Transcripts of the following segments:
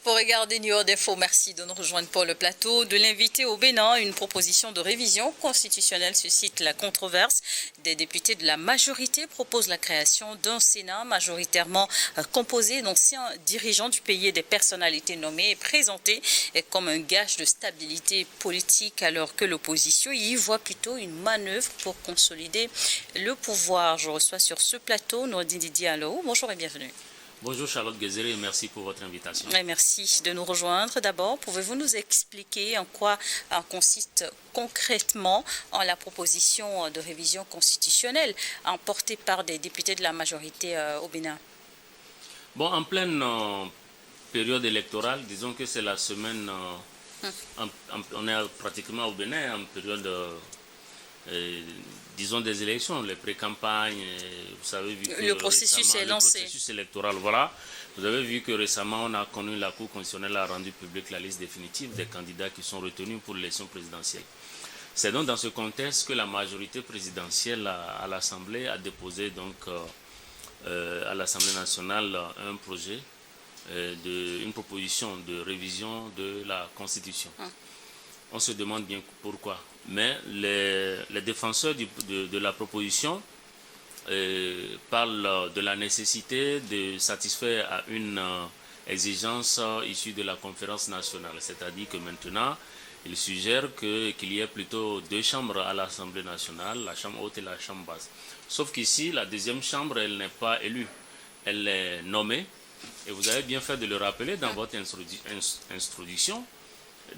Pour regarder New York Info, merci de nous rejoindre pour le plateau. De l'invité au Bénin, une proposition de révision constitutionnelle suscite la controverse. Des députés de la majorité proposent la création d'un Sénat majoritairement composé d'anciens dirigeants du pays et des personnalités nommées et présentées comme un gage de stabilité politique, alors que l'opposition y voit plutôt une manœuvre pour consolider le pouvoir. Je reçois sur ce plateau Nourdine Diallo. Bonjour et bienvenue. Bonjour Charlotte Guézéré et merci pour votre invitation. Et merci de nous rejoindre. D'abord, pouvez-vous nous expliquer en quoi consiste concrètement la proposition de révision constitutionnelle portée par des députés de la majorité au Bénin? Bon, en pleine période électorale, disons que c'est la semaine, on est pratiquement au Bénin en période disons des élections, les pré-campagnes, vous savez, vu que le processus est lancé. Le processus électoral, voilà. Vous avez vu que récemment, on a connu, la Cour constitutionnelle a rendu publique la liste définitive des candidats qui sont retenus pour l'élection présidentielle. C'est donc dans ce contexte que la majorité présidentielle à l'Assemblée a déposé donc à l'Assemblée nationale un projet, une proposition de révision de la Constitution. On se demande bien pourquoi. Mais les défenseurs de la proposition parlent de la nécessité de satisfaire à une exigence issue de la conférence nationale. C'est-à-dire que maintenant, ils suggèrent qu'il y ait plutôt deux chambres à l'Assemblée nationale, la chambre haute et la chambre basse. Sauf qu'ici, la deuxième chambre, elle n'est pas élue. Elle est nommée. Et vous avez bien fait de le rappeler dans votre introduction.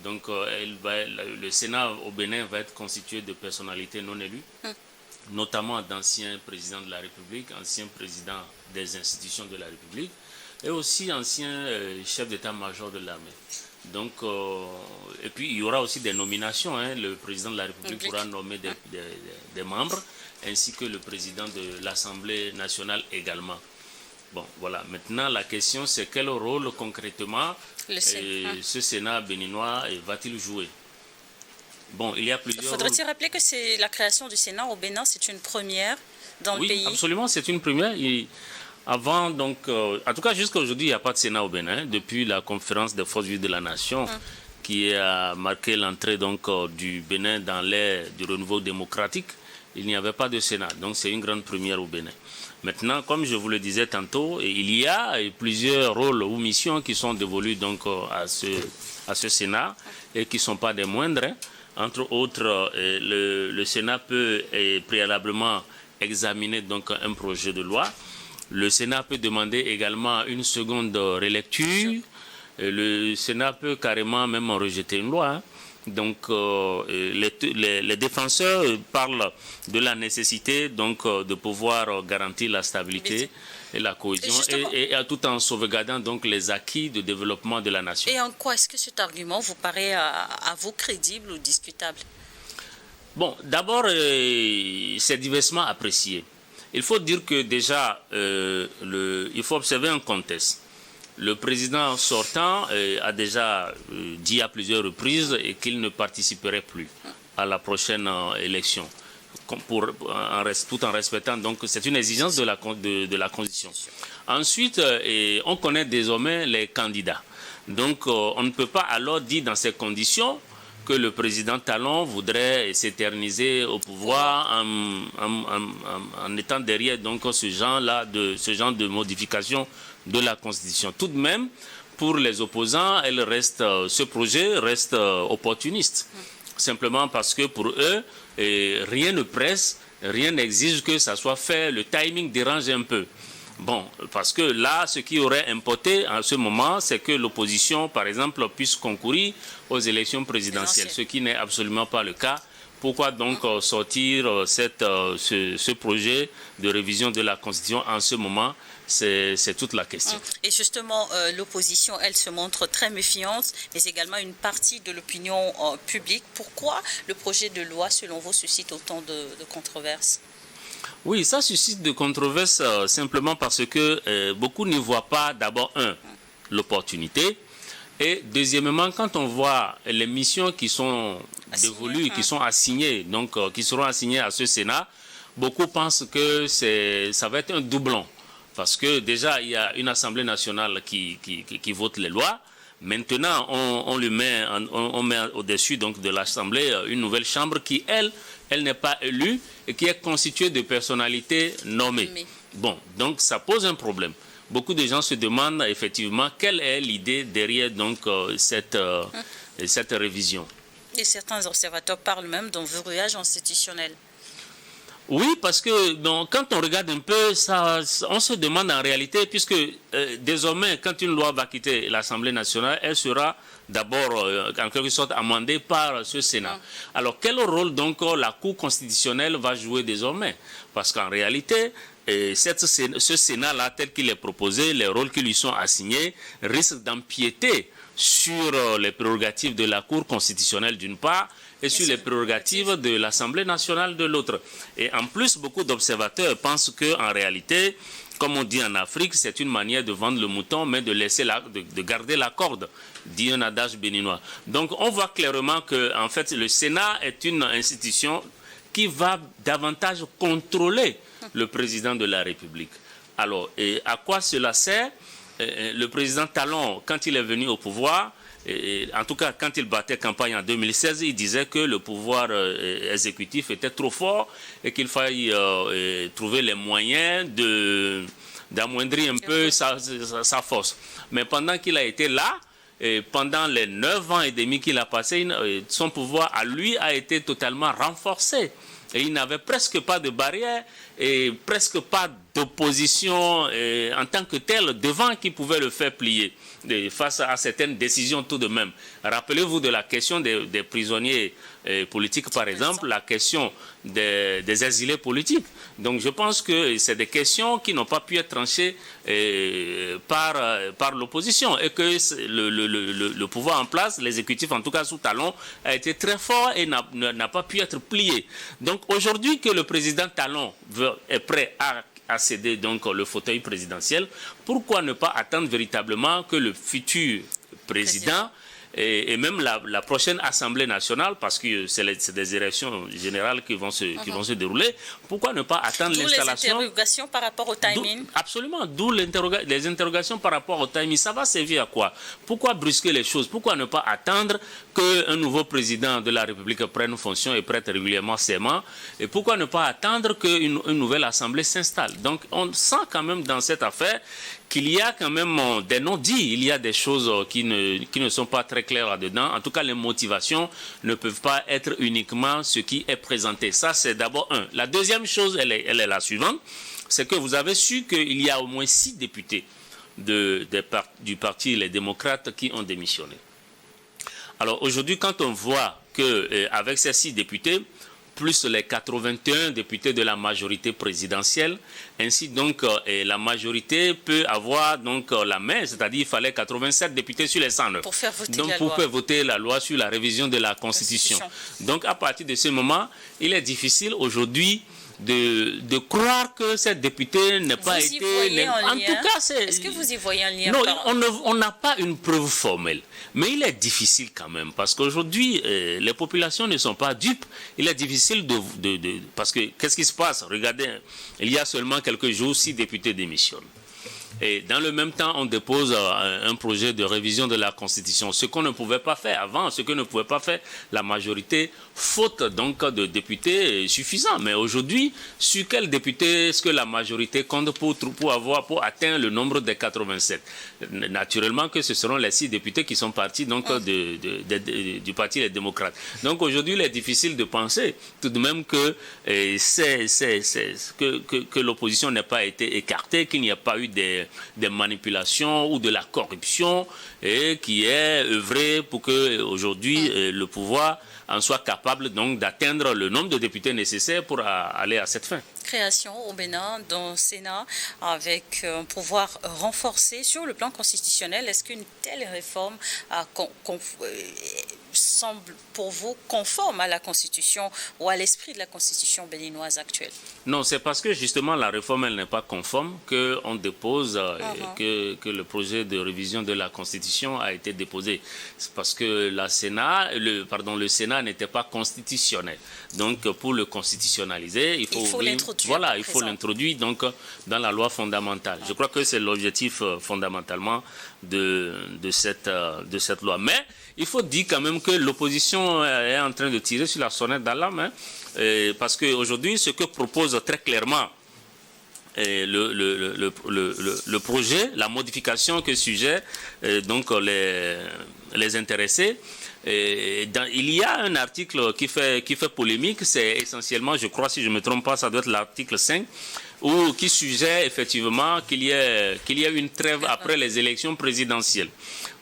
Donc, le Sénat au Bénin va être constitué de personnalités non élues, notamment d'anciens présidents de la République, anciens présidents des institutions de la République, et aussi anciens chefs d'état-major de l'armée. Donc, et puis il y aura aussi des nominations. Le président de la République pourra nommer des membres, ainsi que le président de l'Assemblée nationale également. Bon, voilà. Maintenant, la question, c'est quel rôle concrètement ce Sénat béninois va-t-il jouer? Bon, il y a plusieurs... Faudrait-il rappeler que c'est la création du Sénat au Bénin, c'est une première dans le pays? Oui, absolument, c'est une première. Avant, donc, en tout cas, jusqu'à aujourd'hui, il n'y a pas de Sénat au Bénin, depuis la conférence des forces vives de la nation, qui a marqué l'entrée donc du Bénin dans l'ère du renouveau démocratique. Il n'y avait pas de Sénat, donc c'est une grande première au Bénin. Maintenant, comme je vous le disais tantôt, il y a plusieurs rôles ou missions qui sont dévolus donc à ce Sénat et qui ne sont pas des moindres. Entre autres, le Sénat peut préalablement examiner donc un projet de loi. Le Sénat peut demander également une seconde relecture. Le Sénat peut carrément même rejeter une loi. Donc, les défenseurs parlent de la nécessité donc, de pouvoir garantir la stabilité et la cohésion, et tout en sauvegardant donc, les acquis de développement de la nation. Et en quoi est-ce que cet argument vous paraît à vous crédible ou discutable? Bon, d'abord, c'est diversement apprécié. Il faut dire que déjà, il faut observer un contexte. Le président sortant a déjà dit à plusieurs reprises qu'il ne participerait plus à la prochaine élection, tout en respectant. Donc, c'est une exigence de la Constitution. Ensuite, on connaît désormais les candidats. Donc, on ne peut pas alors dire dans ces conditions que le président Talon voudrait s'éterniser au pouvoir en étant derrière donc, ce genre de modification de la Constitution. Tout de même, pour les opposants, ce projet reste opportuniste. Simplement parce que pour eux, rien ne presse, rien n'exige que ça soit fait. Le timing dérange un peu. Bon, parce que là, ce qui aurait importé en ce moment, c'est que l'opposition, par exemple, puisse concourir aux élections présidentielles, ce qui n'est absolument pas le cas. Pourquoi donc sortir ce projet de révision de la Constitution en ce moment? C'est toute la question. Et justement, l'opposition, elle se montre très méfiante, mais également une partie de l'opinion publique. Pourquoi le projet de loi, selon vous, suscite autant de controverses? Oui, ça suscite de controverses simplement parce que beaucoup n'y voient pas d'abord, l'opportunité. Et deuxièmement, quand on voit les missions qui sont dévolues, qui sont assignées, donc qui seront assignées à ce Sénat, beaucoup pensent que ça va être un doublon. Parce que déjà, il y a une Assemblée nationale qui vote les lois, Maintenant, on met au-dessus donc de l'Assemblée une nouvelle chambre qui, elle n'est pas élue et qui est constituée de personnalités nommées. Bon, donc ça pose un problème. Beaucoup de gens se demandent effectivement quelle est l'idée derrière donc cette révision. Et certains observateurs parlent même d'un verrouillage institutionnel. Oui, parce que quand on regarde un peu, on se demande en réalité, puisque désormais, quand une loi va quitter l'Assemblée nationale, elle sera d'abord, en quelque sorte, amendée par ce Sénat. Alors, quel rôle, donc, la Cour constitutionnelle va jouer désormais? Parce qu'en réalité, ce Sénat-là, tel qu'il est proposé, les rôles qui lui sont assignés, risquent d'empiéter sur les prérogatives de la Cour constitutionnelle d'une part, et sur les prérogatives de l'Assemblée nationale de l'autre. Et en plus, beaucoup d'observateurs pensent qu'en réalité, comme on dit en Afrique, c'est une manière de vendre le mouton, mais de garder la corde, dit un adage béninois. Donc on voit clairement que en fait, le Sénat est une institution qui va davantage contrôler le président de la République. Alors, et à quoi cela sert? Le président Talon, quand il est venu au pouvoir, en tout cas, quand il battait campagne en 2016, il disait que le pouvoir exécutif était trop fort et qu'il fallait trouver les moyens d'amoindrir un peu sa force. Mais pendant qu'il a été là, et pendant les 9 ans et demi qu'il a passé, son pouvoir à lui a été totalement renforcé. Et il n'avait presque pas de barrière et presque pas d'opposition en tant que telle devant qui pouvait le faire plier face à certaines décisions tout de même. Rappelez-vous de la question des prisonniers politiques, par exemple, la question des exilés politiques. Donc je pense que c'est des questions qui n'ont pas pu être tranchées par l'opposition et que le pouvoir en place, l'exécutif en tout cas sous Talon, a été très fort et n'a pas pu être plié. Donc aujourd'hui que le président Talon est prêt à céder donc le fauteuil présidentiel, pourquoi ne pas attendre véritablement que le futur président et même la prochaine Assemblée nationale, parce que c'est des élections générales qui vont se dérouler, pourquoi ne pas attendre l'installation? D'où les interrogations par rapport au timing. Absolument, d'où les interrogations par rapport au timing. Ça va servir à quoi? Pourquoi brusquer les choses? Pourquoi ne pas attendre qu'un nouveau président de la République prenne fonction et prête régulièrement serment? Et pourquoi ne pas attendre qu'une nouvelle Assemblée s'installe? Donc on sent quand même dans cette affaire qu'il y a quand même des non-dits, il y a des choses qui ne sont pas très claires là-dedans. En tout cas, les motivations ne peuvent pas être uniquement ce qui est présenté. Ça, c'est d'abord un. La deuxième chose, elle est la suivante, c'est que vous avez su qu'il y a au moins 6 députés du parti Les Démocrates qui ont démissionné. Alors aujourd'hui, quand on voit qu'avec ces 6 députés, plus les 81 députés de la majorité présidentielle. Ainsi donc, la majorité peut avoir donc la main, c'est-à-dire il fallait 87 députés sur les 109. Pour faire voter donc, pour faire voter la loi sur la révision de la Constitution. Donc, à partir de ce moment, il est difficile aujourd'hui de croire que cette députée n'a pas été... En tout cas, est-ce que vous y voyez un lien? Non, on n'a pas une preuve formelle. Mais il est difficile quand même, parce qu'aujourd'hui, les populations ne sont pas dupes. Il est difficile parce que, qu'est-ce qui se passe? Regardez, il y a seulement quelques jours, 6 députés démissionnent. Et dans le même temps, on dépose un projet de révision de la Constitution, ce qu'on ne pouvait pas faire avant, ce que ne pouvait pas faire la majorité, faute donc de députés suffisants. Mais aujourd'hui, sur quel député est-ce que la majorité compte pour atteindre le nombre des 87? Naturellement que ce seront les 6 députés qui sont partis donc du Parti Les Démocrates. Donc aujourd'hui, il est difficile de penser tout de même que l'opposition n'ait pas été écartée, qu'il n'y a pas eu des manipulations ou de la corruption et qui est œuvré pour que aujourd'hui le pouvoir en soit capable donc d'atteindre le nombre de députés nécessaires pour aller à cette fin. Création au Bénin d'un Sénat avec un pouvoir renforcé sur le plan constitutionnel. Est-ce qu'une telle réforme semble pour vous conforme à la Constitution ou à l'esprit de la Constitution béninoise actuelle? Non, c'est parce que justement la réforme elle n'est pas conforme qu'on dépose, que le projet de révision de la Constitution a été déposé. C'est parce que le Sénat n'était pas constitutionnel. Donc pour le constitutionnaliser, il faut l'introduire. Voilà, il faut l'introduire donc dans la loi fondamentale. Je crois que c'est l'objectif fondamentalement de cette loi. Mais il faut dire quand même que l'opposition est en train de tirer sur la sonnette d'alarme, parce qu'aujourd'hui, ce que propose très clairement le projet, la modification que suggèrent donc les intéressés, il y a un article qui fait polémique, c'est essentiellement, je crois, si je ne me trompe pas, ça doit être l'article 5, qui suggère effectivement qu'il y ait une trêve après les élections présidentielles.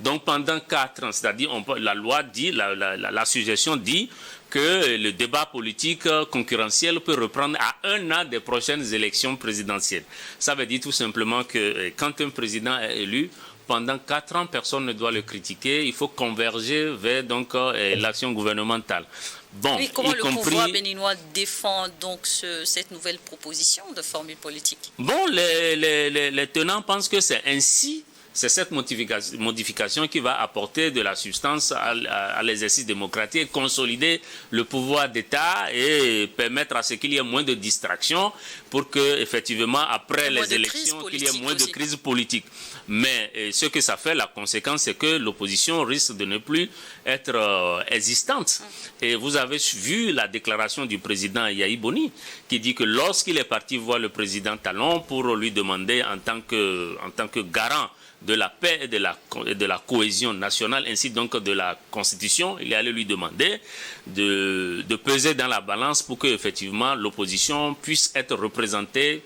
Donc pendant 4 ans, c'est-à-dire la loi dit, la suggestion dit que le débat politique concurrentiel peut reprendre à 1 an des prochaines élections présidentielles. Ça veut dire tout simplement que quand un président est élu, pendant 4 ans, personne ne doit le critiquer. Il faut converger vers donc l'action gouvernementale. Bon, oui, comment le pouvoir béninois défend donc cette nouvelle proposition de formule politique? Bon, les tenants pensent que c'est ainsi. C'est cette modification qui va apporter de la substance à l'exercice démocratique, consolider le pouvoir d'État et permettre à ce qu'il y ait moins de distractions pour que, effectivement, après les élections, qu'il y ait moins de crise politique. Mais ce que ça fait, la conséquence, c'est que l'opposition risque de ne plus être existante. Et vous avez vu la déclaration du président Yahi Boni qui dit que lorsqu'il est parti voir le président Talon pour lui demander en tant que garant de la paix et de la cohésion nationale, ainsi donc de la Constitution, il est allé lui demander de peser dans la balance pour que effectivement l'opposition puisse être représentée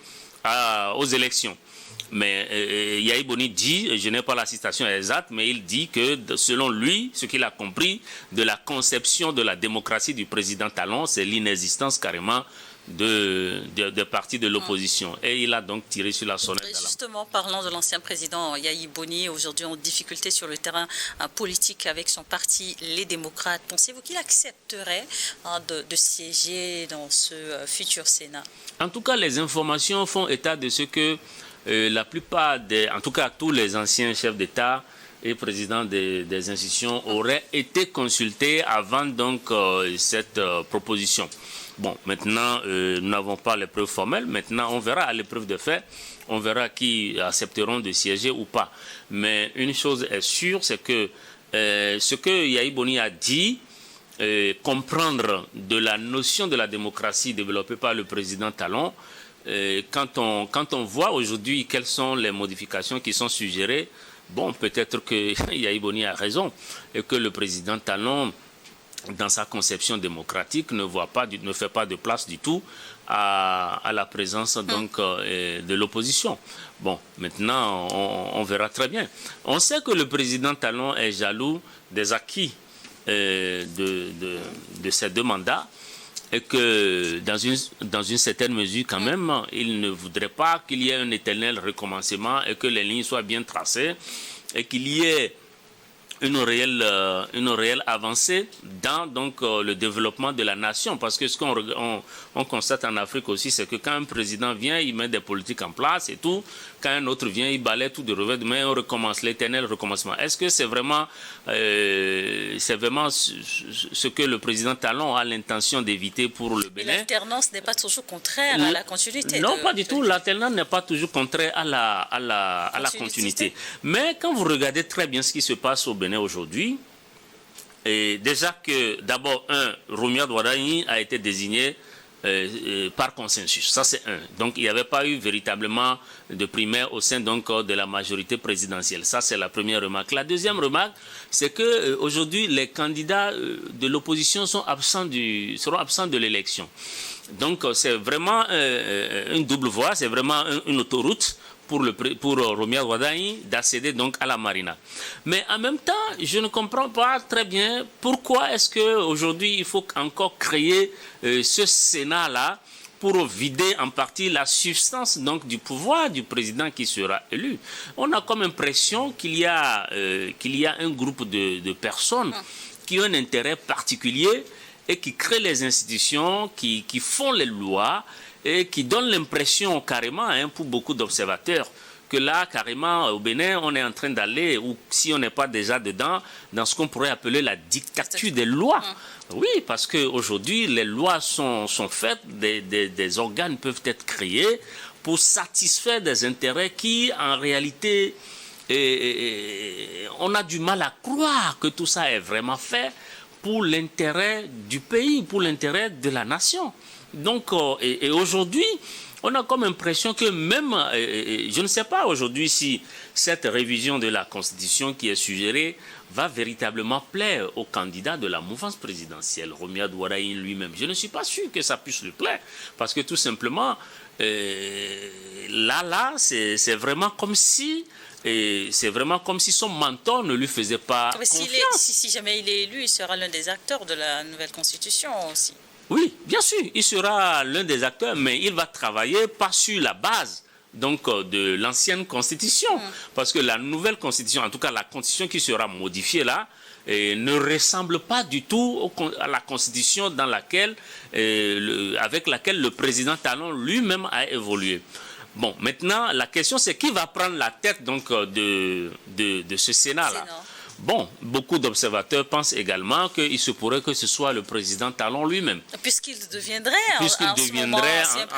aux élections. Mais Yahi Boni dit, je n'ai pas la citation exacte, mais il dit que selon lui, ce qu'il a compris de la conception de la démocratie du président Talon, c'est l'inexistence carrément de partis de l'opposition. Et il a donc tiré sur la sonnette d'alarme. Justement, parlant de l'ancien président Yahi Boni, aujourd'hui en difficulté sur le terrain politique avec son parti, les démocrates, pensez-vous qu'il accepterait de siéger dans ce futur Sénat? En tout cas, les informations font état de ce que la plupart en tout cas tous les anciens chefs d'État et présidents des institutions auraient été consultés avant donc cette proposition. Bon, maintenant, nous n'avons pas les preuves formelles. Maintenant, on verra à l'épreuve de fait. On verra qui accepteront de siéger ou pas. Mais une chose est sûre, c'est que ce que Yahi Boni a dit, comprendre de la notion de la démocratie développée par le président Talon, quand on voit aujourd'hui quelles sont les modifications qui sont suggérées, bon, peut-être que Yahi Boni a raison et que le président Talon, dans sa conception démocratique, ne fait pas de place du tout à la présence donc de l'opposition. Bon, maintenant, on verra très bien. On sait que le président Talon est jaloux des acquis de ces 2 mandats et que dans une certaine mesure quand même, il ne voudrait pas qu'il y ait un éternel recommencement et que les lignes soient bien tracées et qu'il y ait une réelle avancée dans donc le développement de la nation, parce que ce qu'on constate en Afrique aussi, c'est que quand un président vient, il met des politiques en place et tout, quand un autre vient, il balaie tout de revers de main, on recommence, l'éternel recommencement. Est-ce que c'est vraiment ce que le président Talon a l'intention d'éviter pour le Bénin? L'alternance n'est pas toujours contraire à la continuité. Non, pas du tout. L'alternance n'est pas toujours contraire à la continuité. Mais quand vous regardez très bien ce qui se passe au Bénin aujourd'hui, et déjà que d'abord, Romuald Wardani a été désigné par consensus. Ça, c'est un. Donc, il n'y avait pas eu véritablement de primaire au sein donc, de la majorité présidentielle. Ça, c'est la première remarque. La deuxième remarque, c'est qu'aujourd'hui, les candidats de l'opposition seront absents de l'élection. Donc, c'est vraiment une double voie, c'est vraiment une autoroute pour Romuald Wardani d'accéder donc à la Marina. Mais en même temps, je ne comprends pas très bien pourquoi est-ce qu'aujourd'hui il faut encore créer ce Sénat-là pour vider en partie la substance donc du pouvoir du président qui sera élu. On a comme impression qu'il y a un groupe de personnes qui ont un intérêt particulier et qui créent les institutions, qui font les lois et qui donnent l'impression carrément, pour beaucoup d'observateurs, que là, carrément, au Bénin, on est en train d'aller, ou si on n'est pas déjà dedans, dans ce qu'on pourrait appeler la dictature des lois. Oui, parce qu'aujourd'hui, les lois sont faites, des organes peuvent être créés pour satisfaire des intérêts qui, en réalité, on a du mal à croire que tout ça est vraiment fait pour l'intérêt du pays, pour l'intérêt de la nation. Donc, et aujourd'hui, on a comme impression que même, je ne sais pas aujourd'hui si cette révision de la Constitution qui est suggérée va véritablement plaire au candidat de la mouvance présidentielle, Romiad Ouaddaï lui-même. Je ne suis pas sûr que ça puisse lui plaire, parce que tout simplement, là, c'est vraiment comme si... Et c'est vraiment comme si son mentor ne lui faisait pas confiance. Si jamais il est élu, il sera l'un des acteurs de la nouvelle Constitution aussi. Oui, bien sûr, il sera l'un des acteurs, mais il va travailler pas sur la base donc, de l'ancienne Constitution. Parce que la nouvelle Constitution, en tout cas la Constitution qui sera modifiée là, ne ressemble pas du tout à la Constitution dans laquelle, avec laquelle le président Talon lui-même a évolué. Bon, maintenant, la question, c'est qui va prendre la tête donc, de ce Sénat-là. Bon, beaucoup d'observateurs pensent également qu'il se pourrait que ce soit le président Talon lui-même. Puisqu'il deviendrait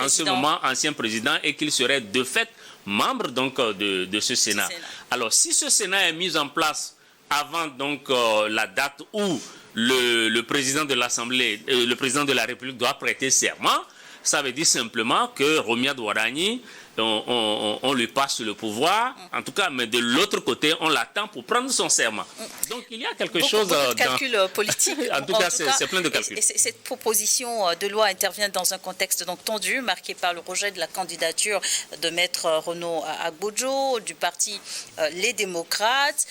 en ce moment ancien président et qu'il serait de fait membre donc, de ce Sénat. Alors, si ce Sénat est mis en place avant donc, la date où le président de l'Assemblée, le président de la République doit prêter serment, ça veut dire simplement que Romiad Ouaddaï, on lui passe le pouvoir, en tout cas, mais de l'autre côté, on l'attend pour prendre son serment. Donc il y a quelque chose de calcul politique. En tout cas, c'est plein de calculs. Et cette proposition de loi intervient dans un contexte donc tendu, marqué par le rejet de la candidature de Maître Renaud Agbodjo, du parti Les Démocrates.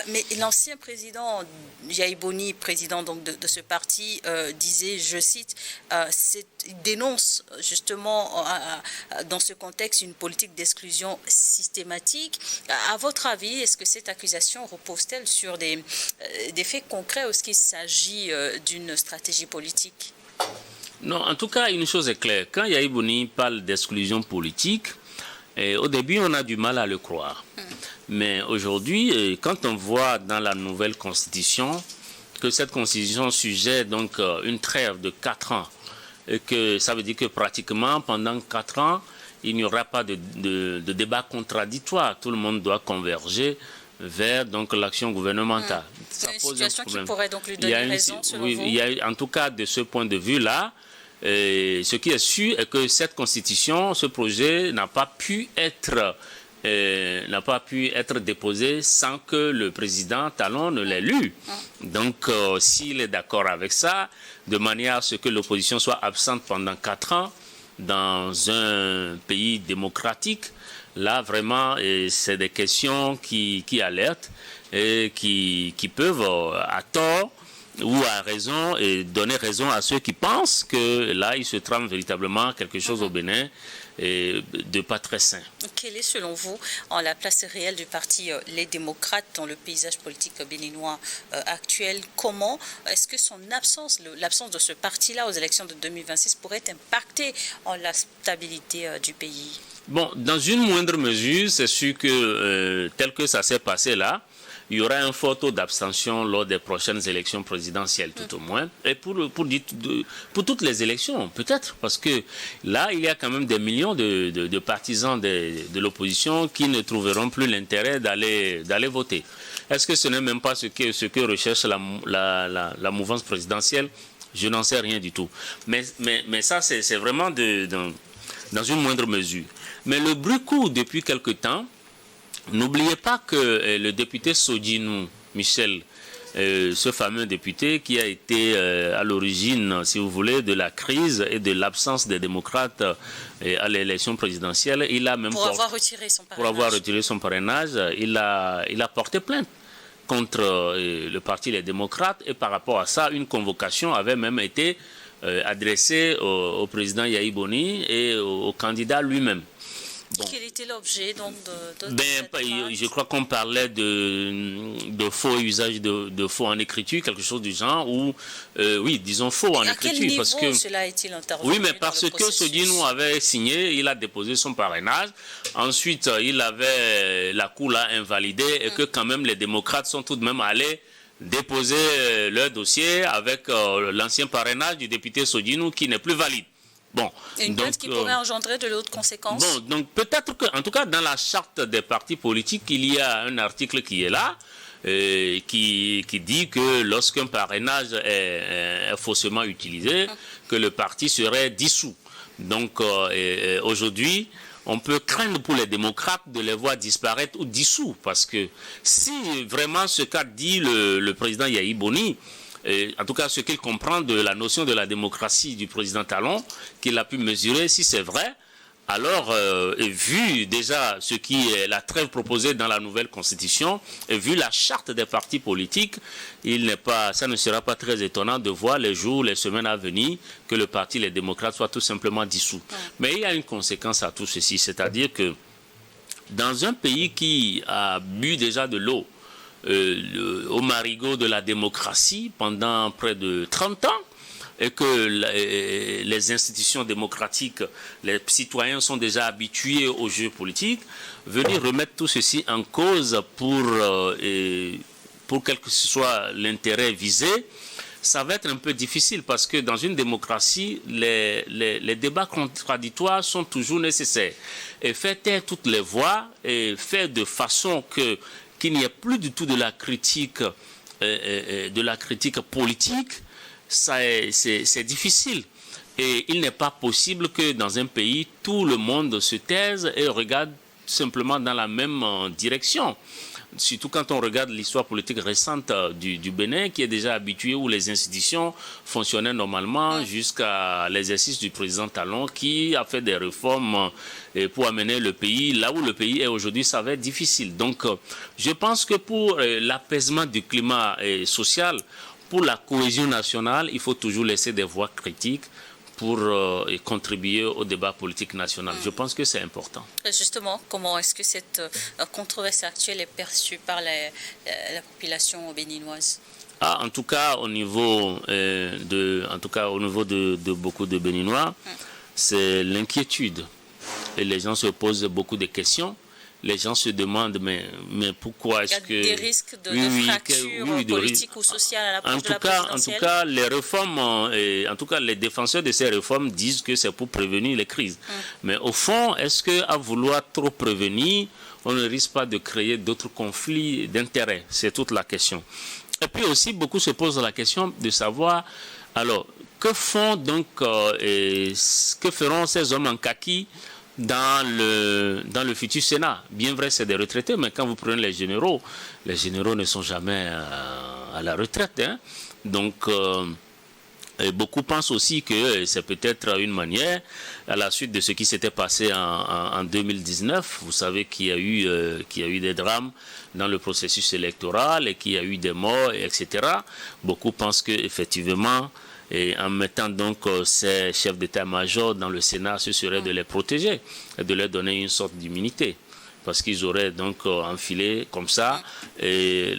Mais l'ancien président Yahi Boni, président donc de ce parti, disait, je cite, il dénonce justement dans ce contexte une politique d'exclusion systématique. À votre avis, est-ce que cette accusation repose-t-elle sur des faits concrets ou est-ce qu'il s'agit d'une stratégie politique? Non, en tout cas, une chose est claire. Quand Yahi Boni parle d'exclusion politique, au début, on a du mal à le croire. Mais aujourd'hui, quand on voit dans la nouvelle Constitution que cette Constitution suggère donc une trêve de 4 ans, et que ça veut dire que pratiquement pendant 4 ans, il n'y aura pas de débat contradictoire. Tout le monde doit converger vers donc l'action gouvernementale. Ça pose une situation qui pourrait donc lui donner raison, selon vous? Il y a, en tout cas, de ce point de vue-là, ce qui est sûr est que cette constitution, ce projet n'a pas pu être déposé sans que le président Talon ne l'ait lu. Donc, s'il est d'accord avec ça, de manière à ce que l'opposition soit absente pendant 4 ans, dans un pays démocratique, là vraiment c'est des questions qui alertent et qui peuvent à tort ou à raison donner raison à ceux qui pensent que là il se trame véritablement quelque chose au Bénin de pas très sain. Quelle est selon vous la place réelle du parti Les Démocrates dans le paysage politique béninois actuel? Comment est-ce que l'absence de ce parti-là aux élections de 2026 pourrait impacter la stabilité du pays? Bon, dans une moindre mesure, c'est sûr que tel que ça s'est passé là, il y aura un fort taux d'abstention lors des prochaines élections présidentielles, tout au moins. Et pour toutes les élections, peut-être, parce que là, il y a quand même des millions de partisans de l'opposition qui ne trouveront plus l'intérêt d'aller voter. Est-ce que ce n'est même pas ce que recherche la mouvance présidentielle? Je n'en sais rien du tout. Mais ça, c'est vraiment dans une moindre mesure. Mais le bruit court depuis quelque temps. N'oubliez pas que le député Sodjinou Michel, ce fameux député qui a été à l'origine, si vous voulez, de la crise et de l'absence des démocrates à l'élection présidentielle, il a même pour avoir retiré son parrainage, il a porté plainte contre le parti Les Démocrates et par rapport à ça, une convocation avait même été adressée au président Yahi Boni et au candidat lui-même. Bon. Quel était l'objet donc Je crois qu'on parlait de faux usage de faux en écriture, quelque chose du genre, ou oui, disons faux en écriture. À quel niveau parce que, cela est-il intervenu? Oui, mais parce que Sodinou avait signé, il a déposé son parrainage, ensuite la Cour l'a invalidé, et que quand même les démocrates sont tout de même allés déposer leur dossier avec l'ancien parrainage du député Sodinou qui n'est plus valide. Bon, une plainte qui pourrait engendrer de l'autre conséquence. Bon, donc peut-être que, en tout cas, dans la charte des partis politiques, il y a un article qui est là, qui dit que lorsqu'un parrainage est faussement utilisé, que le parti serait dissous. Donc aujourd'hui, on peut craindre pour les démocrates de les voir disparaître ou dissous, parce que si vraiment ce qu'a dit le président Yahi Boni, en tout cas ce qu'il comprend de la notion de la démocratie du président Talon, qu'il a pu mesurer, si c'est vrai, alors vu déjà ce qui est la trêve proposée dans la nouvelle constitution, et vu la charte des partis politiques, ça ne sera pas très étonnant de voir les jours, les semaines à venir, que le parti, les démocrates, soit tout simplement dissous. Mais il y a une conséquence à tout ceci, c'est-à-dire que dans un pays qui a bu déjà de l'eau, au marigot de la démocratie pendant près de 30 ans, et que les institutions démocratiques, les citoyens sont déjà habitués au jeu politique, venir remettre tout ceci en cause pour quel que soit l'intérêt visé, ça va être un peu difficile, parce que dans une démocratie, les débats contradictoires sont toujours nécessaires. Et faire taire toutes les voix, et faire de façon qu'il n'y ait plus du tout de la critique politique, c'est difficile. Et il n'est pas possible que dans un pays, tout le monde se taise et regarde simplement dans la même direction. Surtout quand on regarde l'histoire politique récente du Bénin, qui est déjà habitué, où les institutions fonctionnaient normalement jusqu'à l'exercice du président Talon, qui a fait des réformes pour amener le pays là où le pays est aujourd'hui. Ça va être difficile. Donc je pense que pour l'apaisement du climat social, pour la cohésion nationale, il faut toujours laisser des voix critiques pour contribuer au débat politique national. Je pense que c'est important. Justement, comment est-ce que cette controverse actuelle est perçue par la population béninoise? En tout cas, au niveau de beaucoup de Béninois, c'est l'inquiétude. Et les gens se posent beaucoup de questions. Les gens se demandent, mais pourquoi est-ce que... Il y a des risques de fracture politique ou sociale à l'approche de la présidentielle. En tout cas, les réformes, en tout cas, les défenseurs de ces réformes disent que c'est pour prévenir les crises. Mais au fond, est-ce qu'à vouloir trop prévenir, on ne risque pas de créer d'autres conflits d'intérêts? C'est toute la question. Et puis aussi, beaucoup se posent la question de savoir, alors, que font donc, que feront ces hommes en kaki dans le futur Sénat? Bien vrai, c'est des retraités, mais quand vous prenez les généraux ne sont jamais à la retraite. Hein. Donc, beaucoup pensent aussi que c'est peut-être une manière, à la suite de ce qui s'était passé en 2019, vous savez qu'il y a eu des drames dans le processus électoral et qu'il y a eu des morts, etc. Beaucoup pensent qu'effectivement, et en mettant donc ces chefs d'état-major dans le Sénat, ce serait de les protéger et de leur donner une sorte d'immunité. Parce qu'ils auraient donc enfilé comme ça, et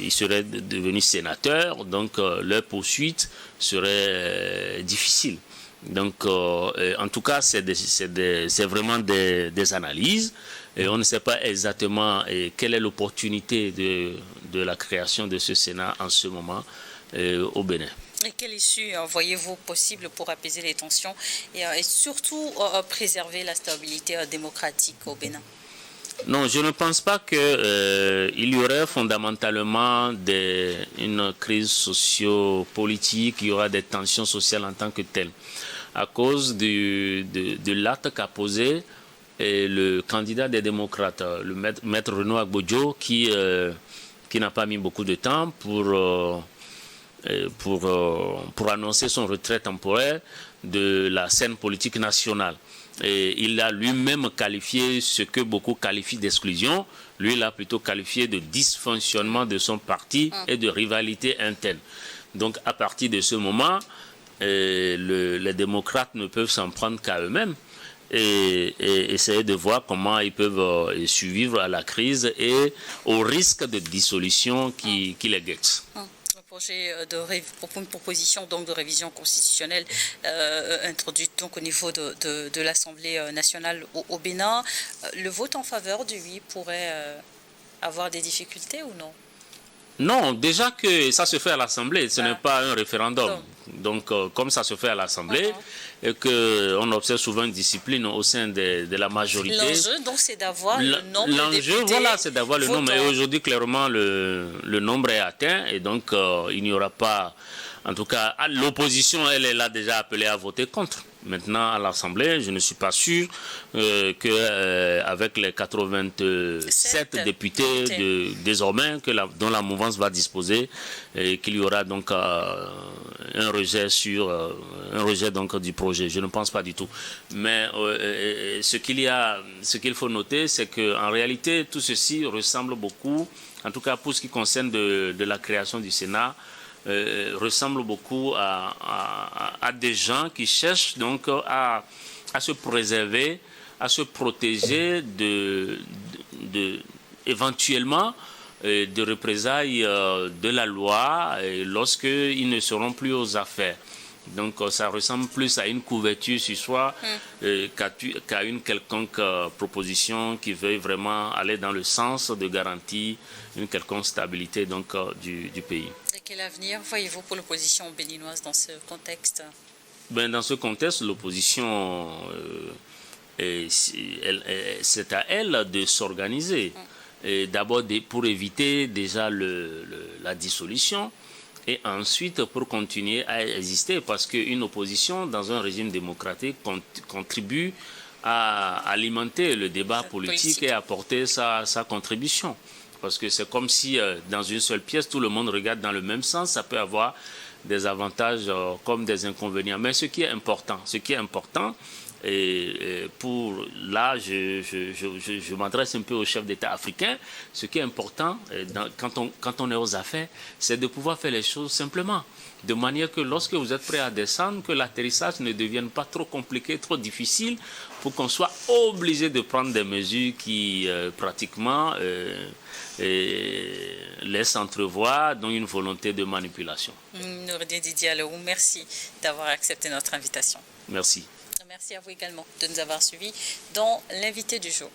ils seraient devenus sénateurs, donc leur poursuite serait difficile. Donc en tout cas, c'est vraiment des analyses, et on ne sait pas exactement quelle est l'opportunité de la création de ce Sénat en ce moment au Bénin. Et quelle issue voyez-vous possible pour apaiser les tensions et surtout préserver la stabilité démocratique au Bénin? Non, je ne pense pas qu'il y aurait fondamentalement une crise socio-politique, il y aura des tensions sociales en tant que telles. À cause de l'acte qu'a posé le candidat des démocrates, le maître Renaud Agbodjo, qui n'a pas mis beaucoup de temps pour annoncer son retrait temporaire de la scène politique nationale. Et il a lui-même qualifié ce que beaucoup qualifient d'exclusion. Lui, il a plutôt qualifié de dysfonctionnement de son parti et de rivalité interne. Donc, à partir de ce moment, les démocrates ne peuvent s'en prendre qu'à eux-mêmes. et essayer de voir comment ils peuvent survivre à la crise et au risque de dissolution qui les guette. Une proposition donc de révision constitutionnelle introduite donc au niveau de l'Assemblée nationale au Bénin. Le vote en faveur du oui pourrait avoir des difficultés ou non? Non, déjà que ça se fait à l'Assemblée, ce n'est pas un référendum. Donc, comme ça se fait à l'Assemblée, et qu'on observe souvent une discipline au sein de la majorité. L'enjeu, donc, c'est d'avoir le nombre de députés. L'enjeu, voilà, c'est d'avoir le nombre. Et aujourd'hui, clairement, le nombre est atteint. Et donc, il n'y aura pas... En tout cas, l'opposition, elle est là déjà appelée à voter contre. Maintenant, à l'Assemblée, je ne suis pas sûr qu'avec les 87 députés désormais dont la mouvance va disposer, qu'il y aura donc un rejet donc du projet. Je ne pense pas du tout. Mais ce qu'il faut noter, c'est qu'en réalité, tout ceci ressemble beaucoup, en tout cas pour ce qui concerne de la création du Sénat, ressemble beaucoup à des gens qui cherchent donc à se préserver, à se protéger éventuellement de représailles de la loi lorsqu'ils ne seront plus aux affaires. Donc ça ressemble plus à une couverture sur soi qu'à une quelconque proposition qui veuille vraiment aller dans le sens de garantir une quelconque stabilité donc, du pays. Et quel avenir voyez-vous pour l'opposition béninoise dans ce contexte? Dans ce contexte, l'opposition, c'est à elle de s'organiser. D'abord pour éviter déjà la dissolution. Et ensuite, pour continuer à exister, parce qu'une opposition dans un régime démocratique contribue à alimenter le débat politique et à apporter sa contribution. Parce que c'est comme si dans une seule pièce, tout le monde regarde dans le même sens. Ça peut avoir des avantages comme des inconvénients. Mais ce qui est important, et pour là, je m'adresse un peu aux chefs d'État africains. Ce qui est important quand on est aux affaires, c'est de pouvoir faire les choses simplement. De manière que lorsque vous êtes prêt à descendre, que l'atterrissage ne devienne pas trop compliqué, trop difficile, pour qu'on soit obligé de prendre des mesures qui pratiquement laissent entrevoir donc une volonté de manipulation. Noureddine Diallo, merci d'avoir accepté notre invitation. Merci. Merci à vous également de nous avoir suivis dans l'invité du jour.